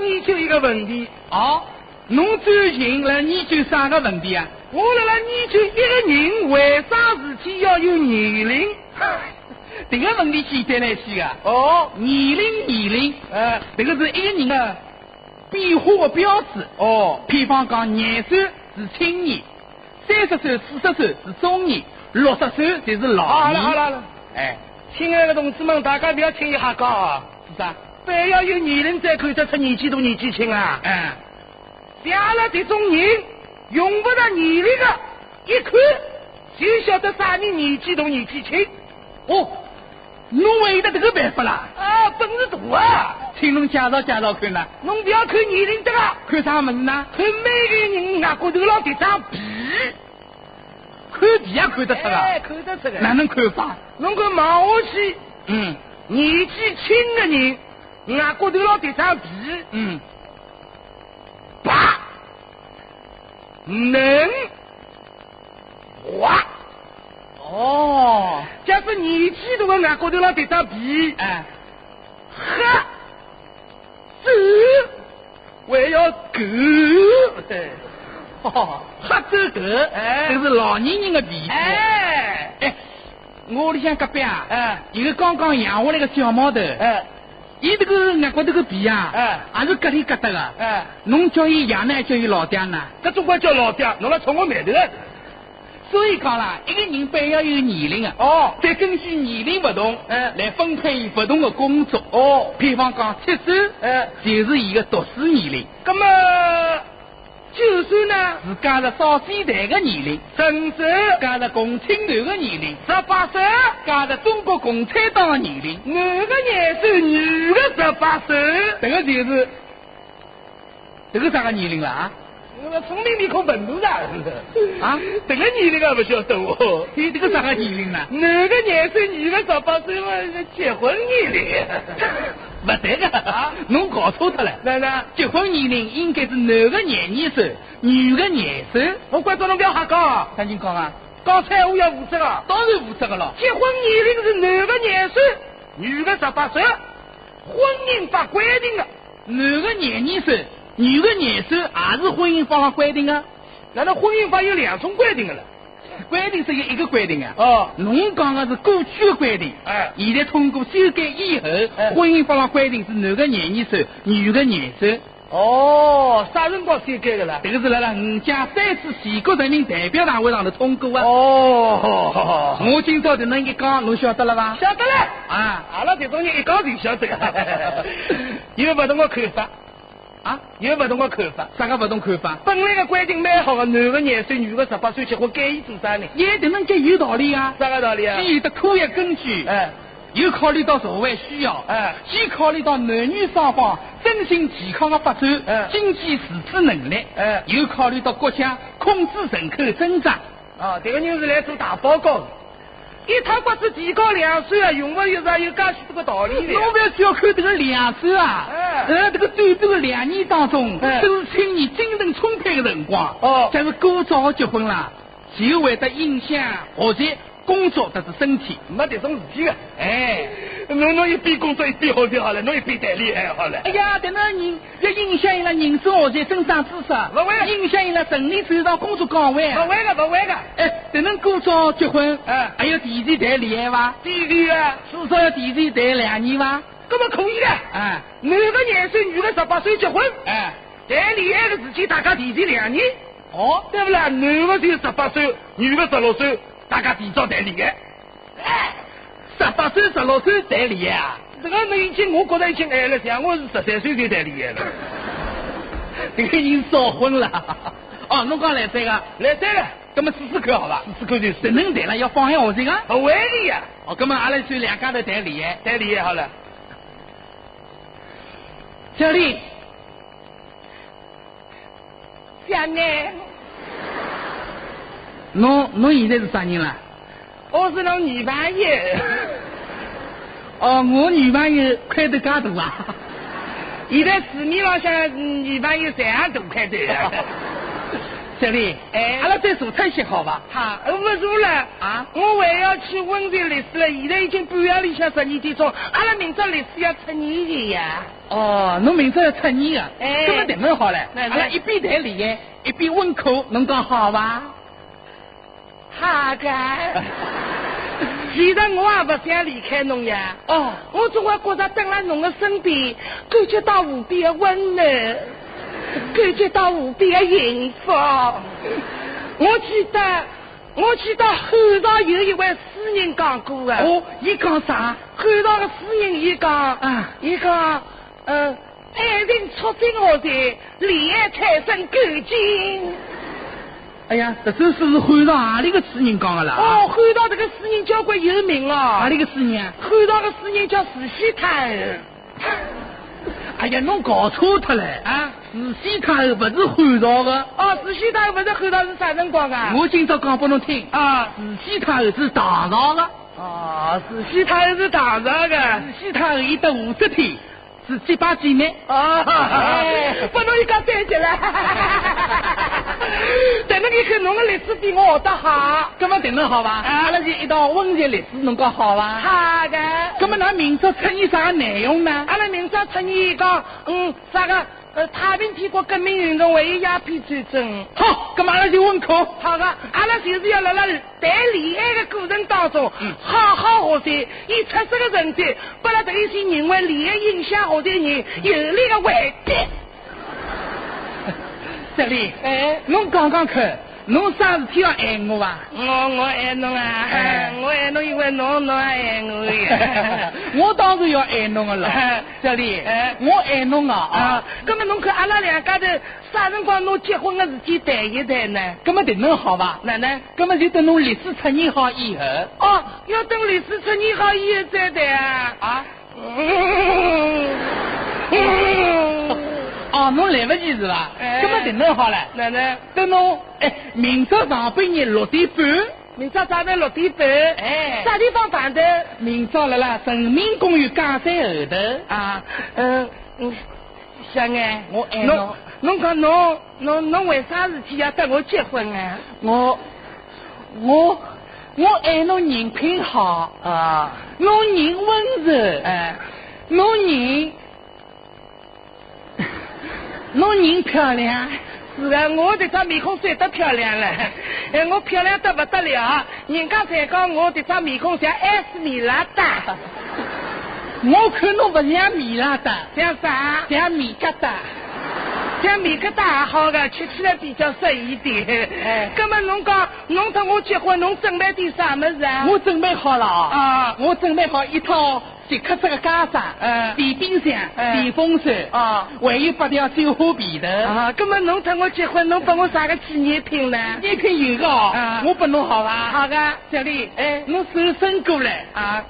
研究一个问题。哦，侬最近来研究啥个问题啊？我来研究一个人为啥事体要有年龄。这个问题简单来些啊。哦，年龄，这个是一个人的变化的标志。哦，比方讲，廿岁是青年，30岁、40岁是中年，60岁就是老年。好了，哎，亲爱的同志们，大家不要轻易瞎讲啊！是啥？非要有年龄才看得出年纪大年纪轻啊！像阿拉这种人用不着年龄的，一看就晓得啥人年纪大年纪轻。哦，侬会得这个办法啦？啊，本事大啊！请侬介绍看呐。侬不要看年龄的啊，看啥么子呢？看每个人额骨头上这张皮。看皮也看得出啊？看得出的。哪能看法？侬看望下去，年纪轻的人额骨头上这张皮，白嫩滑。哦，假使年纪大的额骨头上这张皮，黑皱还要狗。黑皱狗，这是老年人的皮肤。我屋里向隔壁有个刚刚养下来个小毛头，伊这个额骨头个皮也是隔里隔得个。侬叫伊爷呢，叫伊老爹呢？这总归叫老爹，侬来冲我馒头啊！所以讲啦，一个人必要有年龄的，再根据年龄不同，来分配伊不同的工作。比方讲7岁，就是伊个读书年龄。那么9岁呢，是加入少先队的年龄；10岁加入共青团的年龄；18岁加入中国共产党的年龄。男的20岁，女的18岁。这个就是这个啥个年龄了啊？聪明面孔笨犊子啊！这个年龄还不晓得哦。这个啥个年龄呢？男的20岁，女的18岁嘛，结婚年龄。不对个啊！侬搞错脱了。那结婚年龄应该是男的22岁，女的20岁。我关照侬不要瞎讲。赶紧讲啊！讲菜我要负责了。当然负责个了。结婚年龄是男的20岁，女的18岁，婚姻法规定的。男的22岁，女的20岁，也是婚姻法上规定的。难道婚姻法有2种规定的了？规定是一个规定啊。侬讲的是过去的规定。现在通过修改以后，婚姻法上规定是男的22岁，女的20岁。啥辰光修改的啦？这个是来了5届3次全国人民代表大会上的通过啊。我今朝就能一讲，侬晓得了吧？晓得了。阿拉这种人一讲就晓得了。有不同的看法。有不同的看法。啥个不同看法？本来的规定蛮好的，男的20岁，女的18岁结婚，改伊做啥呢？也这能改有道理啊。啥个道理啊？既有的科学根据，又考虑到社会需要，既考虑到男女双方身心健康的发展，经济自主能力，又考虑到国家控制人口增长。这个人是来做大报告的。一趟不是提高2岁啊，用不有啥有介许多个道理的。侬不要小看这个2岁啊，这个短短的2年当中，都是青年精神充沛的辰光。假如过早结婚啦，就会得影响学习、工作或是身体。没这种事体的。侬一边工作一边学习好了，侬一边谈恋爱好了。哎呀，但那人要影响伊拉人生学习、增长知识，不会影响伊拉顺利走上工作岗位。不会的。但能过早结婚，还要提前谈恋爱吧？提前啊，至少要提前谈2年吧？那么可以的。男的20岁，女的18岁结婚。谈恋爱的时间大家提前2年。对不啦？男的就18岁，女的16岁，大家提早谈恋爱。 18岁、16岁谈恋爱啊？这个我觉得已经矮了，像我是13岁就谈恋爱了。这个人早婚了。侬讲来3个？来3个，那么试试看好吧？试试看就是。能谈了要放下学习啊？不会的呀。那么阿拉就2家头谈恋爱，谈恋爱好了。小丽，小妹，侬现在是啥人了？我是侬女朋友。我女朋友块头介大啊！现在市面上向女朋友这样大块头啊！小丽，阿拉再坐特些好吧？好，不坐了啊！我还要去温泉历史了，现在已经半夜里向12点钟，阿拉明朝历史要出年前呀。哦，侬明朝要出年啊？哎，搿么迭能好唻，阿拉一边谈恋爱，一边问课，侬讲好伐？好个。其实我也不想离开侬呀。哦，我总会觉得等在侬的身边，感觉到无比的温暖，感觉到无比的幸福。我记得汉朝有一位诗人讲过的。哦，伊讲啥？汉朝的诗人伊讲，伊讲，爱情促进后代，恋爱产生感情。哎呀，这首诗是汉朝哪里个诗人讲的啦？哦，汉朝这个诗人交关有名哦。哪里个诗人啊？汉朝的诗人叫慈禧太后。哎呀，侬搞错脱了啊！慈禧太后不是汉朝的。哦，慈禧太后不是汉朝是啥辰光啊？我今朝讲给侬听啊，慈禧太后是唐朝的。哦，慈禧太后是唐朝的。慈禧太后伊得50天。是结拜姐妹哦，不能一讲再见了。但那你看侬的历史比我学得好，搿么迭能好伐？阿拉就一道温习历史，侬讲好伐？好的。搿么㑚明朝出现啥内容呢？阿拉明朝出现讲，啥个太平天国革命运动还有鸦片战争。好，搿么阿拉就问课。好的，阿拉就是要辣谈恋爱的过程当中，好好学习，以出色的成绩，把拉这一些认为恋爱影响后代人有力的回击。这里，侬讲讲看，侬啥事体要爱我伐？我爱侬啊，我爱侬，因为侬也爱我呀。我当然要爱侬个了。这里，我爱侬啊！那么侬看阿拉两家头啥辰光侬结婚的事体谈一谈呢？那么迭能好伐？哪能？那么就等侬历史出现好以后。哦，要等历史出现好以后再谈啊？啊？哦，侬来不及是伐？那么迭能好了？哪能？等侬明朝上半日6点半。明朝早上6点半。啥地方办的？明朝辣人民公园假山后头。啊，小爱，我爱侬。侬讲侬为啥事体要跟我结婚啊？我爱侬人品好啊，侬人温柔，侬人漂亮。是啊，我这张面孔帅得漂亮了，我漂亮得不得了，人家才讲我这张面孔像埃斯米拉达。我看侬不像米拉达，像啥？像米疙瘩。像米疙瘩还好的，吃起来比较适一点。那么侬讲，侬和我结婚，侬准备点啥么子啊？我准备好了啊！我准备好一套极客式的家衫，电冰箱，电风扇，还有8条绣花被头。那么侬和我结婚，侬给我啥个纪念品呢？纪念品有个我拨侬好伐？好的，小丽，侬手伸过来啊！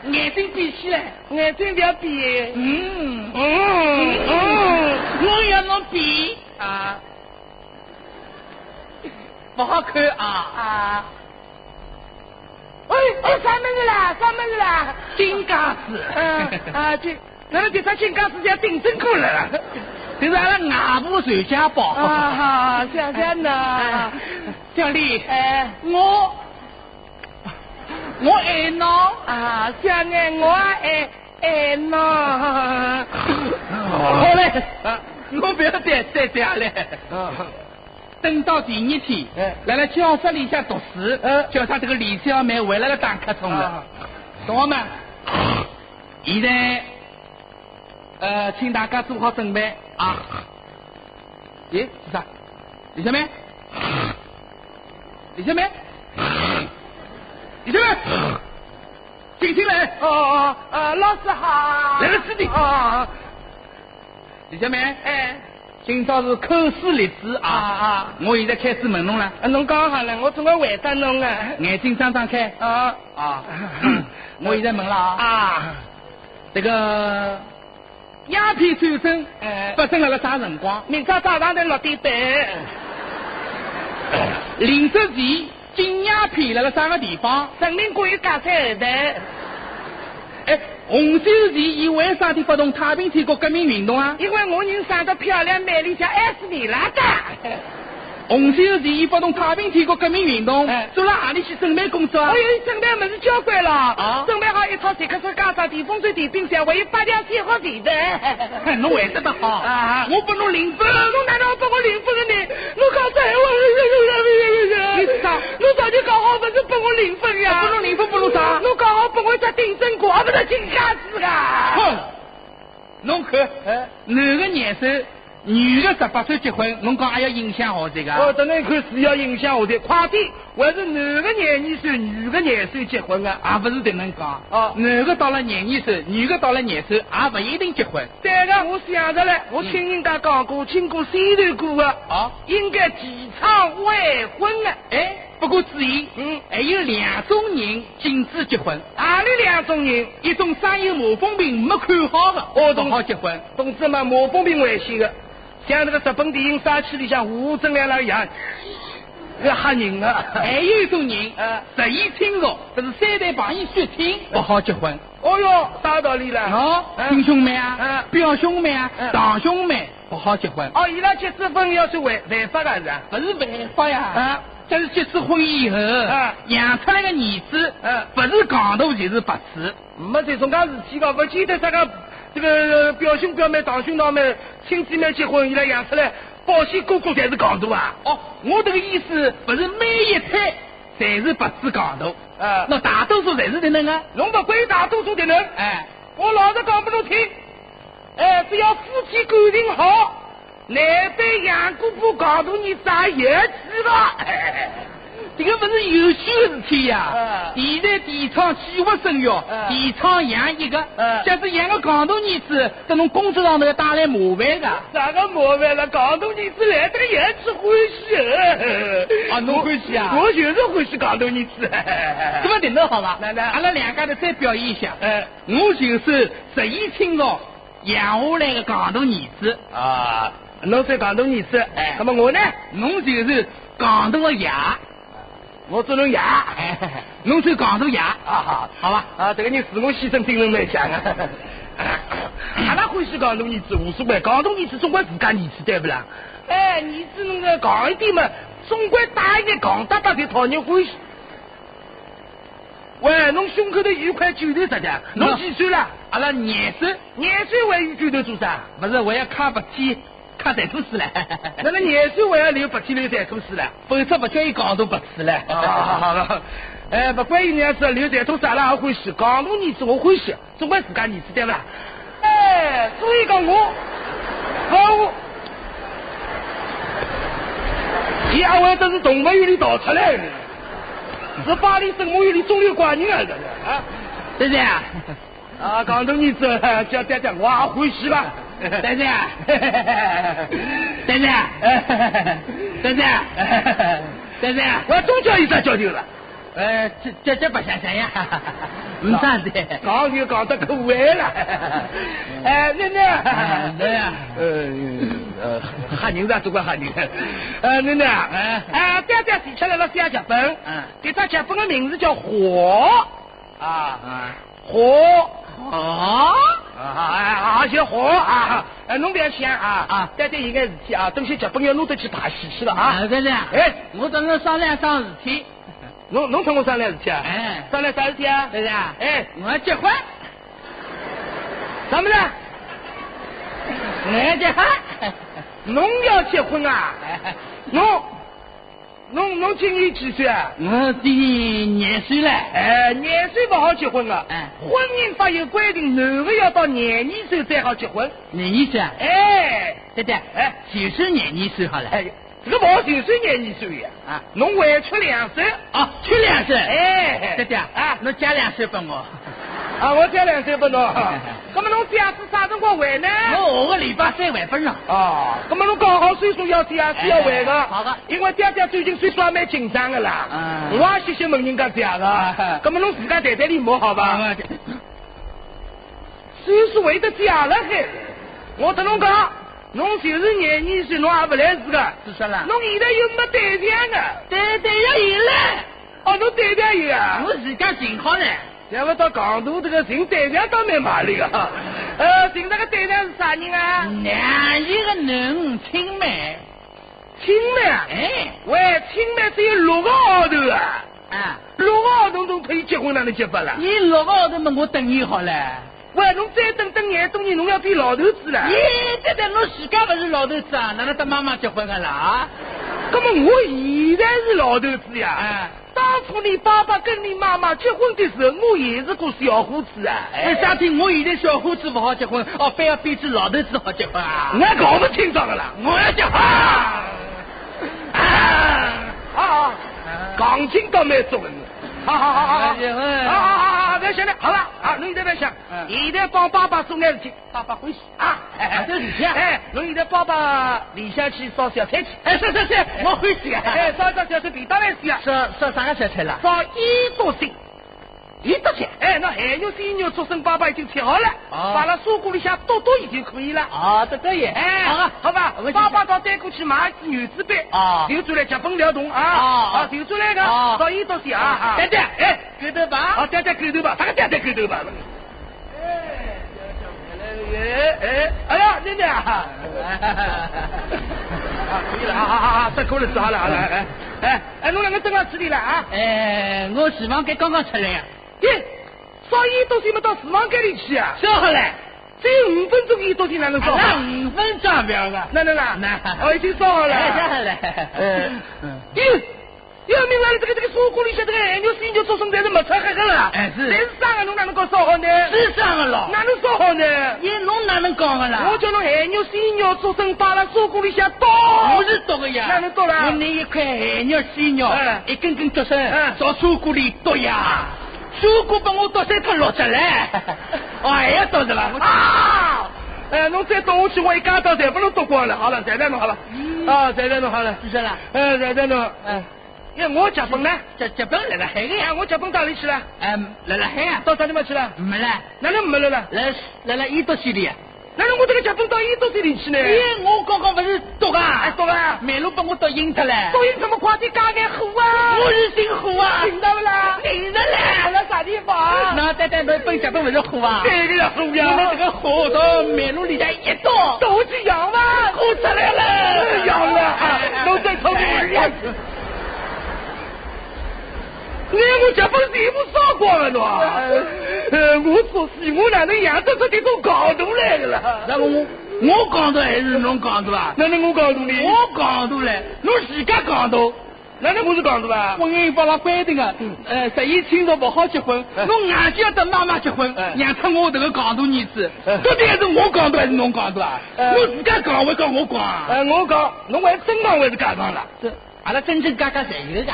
眼睛闭起来，眼睛不要闭。我要侬闭啊，不好看啊！啥么子啦？啥么子啦？金刚子。那这张金刚子要订正过来了。这是阿拉外婆传家宝。好，想想呢。小丽，我爱侬啊，小爱我也爱侬。好嘞，我不要再讲了。等到第2天，来教室里向读书，叫他这个李小妹回来了打瞌冲了。同学们，现在请大家做好准备啊！咦，是啥？李小妹，李小妹，李小妹，进来！老师好。来了，师弟。李小妹，今朝是口试例子啊！我现在开始问侬了。侬讲好了，我总归回答侬啊。眼睛张开。我现在问了啊。这个鸦片战争发生了啥辰光？明朝早上的6点半。林则徐禁鸦片了啥个地方？人民公园假山后头。洪秀全伊为啥地发动太平天国革命运动啊？因为我人长得漂亮美丽，像埃斯米拉达。洪秀全发动太平天国革命运动，做了哪里去准备工作？哎呦，准备么是交关了，准备好一套杰克斯家常、电风扇、电冰箱，还有8辆电好电的。侬会得好啊！我帮侬零分，侬哪能帮我零分的呢？侬刚才侬早就讲好不是帮我零分呀？帮侬零分，帮侬啥？侬讲好帮我只定真过，不是金家子噶。哼，侬看，男个廿岁，女个18岁结婚，侬讲还要影响我这个？哦，等你看是要影响我的，快点，还是男个22岁，女个廿岁结婚啊？也不是这能讲。哦，男个到了22岁，女个到了20岁，也不一定结婚。对个，我想着了，我听人家讲过，听过3段歌的，应该提倡未婚的。哎，不过注意，还有2种人禁止结婚。哪里2种人？一种生有麻风病没看好的，不好结婚。同志们，麻风病危险的，像那个日本电影《杀气》里向吴镇良那样，要吓人的。还有一种人，实意清弱，这是3代旁人血亲，不好结婚。哦哟，啥道理了？亲兄妹啊，表兄妹啊，堂兄妹不好结婚。伊拉结子婚要是违法的是？不是违法呀。这是结次婚以后，养出来个儿子，不是戆大就是白痴。没这种介事体个，不见得啥个这个表兄表妹、堂兄堂妹、亲姊妹结婚，伊拉养出来保险哥哥才是戆大啊！我这个意思不是每一胎才是白痴戆大，那大多数才是这能啊。侬不归大多数的人，我老实讲给侬听，只要夫妻感情好。难被杨姑婆搞到你啥也去了，这个不是有趣的事体呀！现在提倡计划生育，提倡养一个，假使养个戆大儿子，在侬工作上头带来麻烦的。啥个麻烦了？戆大儿子来这个也是欢喜侬欢喜啊？我就是欢喜戆大儿子。这么定得好吧？阿拉两家头再表演一下。我就是实意清弱养下来的戆大儿子啊。侬是戆大儿子，那么我呢？侬就是戆大的爷，我做侬爷，侬是戆大爷好吧？这个人自我牺牲精神蛮强啊。阿拉欢喜戆大儿子无所谓，戆大儿子总归自家儿子对不啦？儿子那个戆一点嘛，总归大一点戆大大的讨人欢喜。喂，侬胸口的有块揪头啥的？侬几岁了？阿拉20岁，20岁还有揪头做啥？不是，我要看白天。看财土司了，那个20岁还要留白天留财土司了，否则不叫伊戆大白痴了。好了，不管伊娘子留财土啥啦，我欢喜，戆大儿子我欢喜，总归自家儿子对不啦？所以讲我，伊阿伟这是动物园里逃出来的，是巴黎圣母院里中流寡人啊，这是啊，对不对啊？戆大儿子叫爹爹，我也欢喜吧。对对啊，对对啊，对对啊，对对啊，我总叫伊啥叫头了？这不想想呀，唔啥子，讲就讲得可歪了。奶奶，对呀，吓人是总归吓人。奶奶，爹爹提出来了写剧本，这张剧本的名字叫火火。写火啊！侬不要想啊！爹爹有眼事体啊，东西剧本要弄得去排戏去了啊！对对，我跟侬商量桩事体。侬跟我商量事体啊？商量啥事体啊？对呀，我要结婚。怎么了？我要结婚。侬要结婚啊？侬今年几岁啊？我今年20岁了。20岁不好结婚啊。婚姻法有规定，男的要到22岁才好结婚。22岁啊？对对，就是22岁好了。这个不好就是22岁呀。侬委屈2岁。缺2岁。对对侬加2岁给我。我加2岁给侬。那么侬假是啥辰光回呢？我下个礼拜3回分了。那么侬刚好岁数要这样是要回的。好的。因为爹爹最近岁数还蛮紧张的啦。我也谢问人家这样的。那么侬自家谈谈礼貌好吧？岁数会得这样了还？我跟侬讲，侬就是22岁，侬也不来事个。是说了。侬现在又没对象的。对要有了。侬对象有啊？我自家寻好了。想不到戆大这个寻对象倒蛮麻利个。寻那个对象是啥人啊？21个男亲妹。青梅啊？哎，喂，青梅只有6个号头啊！啊，6个号头侬可以结婚，哪能结法了？你6个号头嘛，我等你好了。喂，侬再等眼多年，侬要变老头子了。对，侬自家不是老头子啊，哪能跟妈妈结婚个啦？啊？那么我现在是老头子呀。啊，当初你爸爸跟你妈妈结婚的时候，我也是个小伙子啊。为啥体我现在小伙子不好结婚，哦，非要变成老头子好结婚啊？我搞不清楚了啦，我要结婚啊！钢琴倒蛮重的。好，结婚好，不要想了，好了啊，侬现在不要想，现在帮爸爸做眼事情，爸爸欢喜啊，这事情，侬现在帮爸里向去烧小菜去，是，我欢喜啊，烧小菜便当来吃啊，烧啥个小菜啦？烧1多斤。1多斤，那海肉、鲜肉、竹笋，爸爸已经切好了，放到砂锅里向剁就可以了。这可以，好吧，爸爸到带过去买一只牛脂板，就做来结婚了动啊，就做来个烧1多斤啊，对，狗头吧，对，狗头吧，啥个对狗头吧？哎呀，奶奶啊，可以了啊，这口了吃好了，侬两个正好吃的了啊？我厨房间刚刚出来呀。烧1多斤嘛到厨房间里去啊？烧好了，只有5分钟1多斤哪能烧好？5分钟不要个，哪能啦？已经烧好了。烧好了。要命了！这个砂锅里向这个海肉、鲜肉、竹笋，侪是没擦黑个了。是。但是生的侬哪能搞烧好呢？是生的咯。哪能烧好呢？侬哪能讲个啦？我叫侬海肉、鲜肉、竹笋摆辣砂锅里向剁。不是剁个呀。哪能剁啦？我拿一块海肉、鲜肉，一根根竹笋，到砂锅里剁呀。砂锅把我剁3颗落下来。还要剁是吧？侬再剁下去，我一家刀全部都剁光了。好了，现在弄好了。现在弄好了。就是了。现在弄。我结婚呢？结婚来了海个呀？我结婚到哪里去了？来了海啊？到啥地方去了？没了。哪能没了了？来1多西里。哪能我这个结婚到1多西里去呢？我刚刚不是剁啊？剁啊！马路把我剁晕脱了。剁晕怎么快点加眼火啊？我是姓火啊！听到不啦？听着嘞。在啥地方？那对，那本结婚不是火啊？这个呀火呀！我这个火到马路里向一剁，剁起羊吗？火出来了，羊了！都在头里面。我结婚全部烧光了喏！我做戏，我哪能养得出这种高度来的啦？那我讲的还是侬讲的吧？哪能我讲的呢？我讲的嘞，侬自家讲的。哪能我是讲的吧？婚姻法拉规定啊，11清朝不好结婚，侬硬就要等妈妈结婚，养出我这个戆大儿子。到底还是我讲的还是侬讲的啊？侬自家讲，还讲我讲？我讲，侬还真讲还是假讲了？阿拉真正家家侪有的。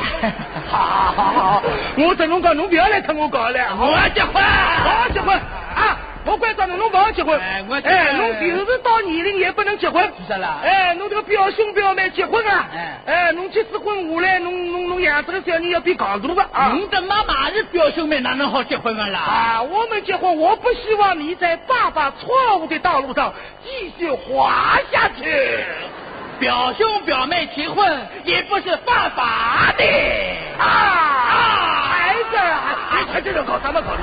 好，我跟侬讲，侬不要来跟我讲了。我要结婚，我要结婚啊！我关照侬不要结婚。侬就是到年龄也不能结婚。是啦。侬这个表兄表妹结婚啊！侬结次婚下来，侬养这个小人要变戆大的啊！您的妈妈是表兄妹，哪能好结婚啦？我们结婚，我不希望你在爸爸错误的道路上继续滑下去。表兄表妹结婚也不是犯法的孩子，还这种搞什么搞的？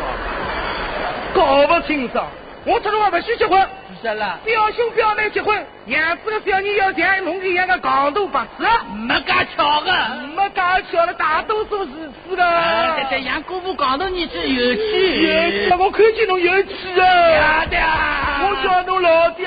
搞不清楚。我这种话不许结婚。是了。表兄表妹结婚，养这个小人要像侬一样的戆大白痴。没噶巧的，没噶巧的，大多数是是的。这养姑父戆大儿子有趣。我看见侬有趣啊！爹，我叫侬老爹。